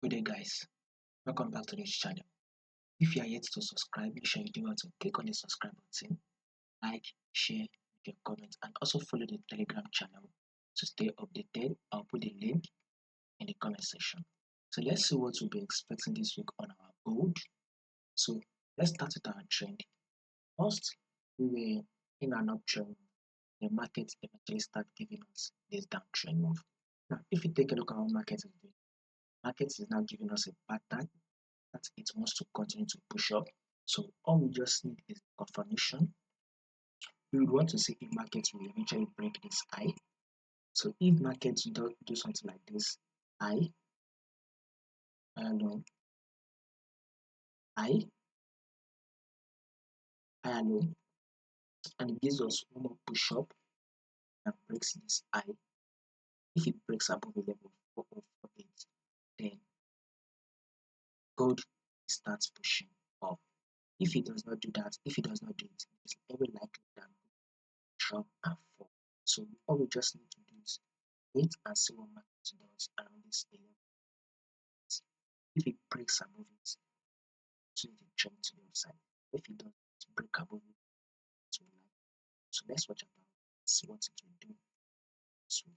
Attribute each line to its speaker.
Speaker 1: Good day guys, welcome back to this channel. If you are yet to subscribe, make sure you do want to click on the subscribe button, like, share, your comment, and also follow the Telegram channel to stay updated. I'll put the link in the comment section. So let's see what we'll be expecting this week on our gold. So let's start with our trend. First, we were in an uptrend. The market eventually started giving us this downtrend move. Now, if you take a look at what market is doing, market is now giving us a pattern that it wants to continue to push up. So all we just need is confirmation. We would want to see if markets will eventually break this high. So if markets do something like this, high, low, high, high, low, and it gives us one more push up and breaks this high. If it breaks above the level of 4048, then gold starts pushing up. If it does not do that, if it does not do it, it's very likely that drop and fall. So all we just need to do is wait and see what market does around this area. If it breaks above it, change the trend to the upside. If it doesn't break above it, it will like. So let's watch about see what it will do this week.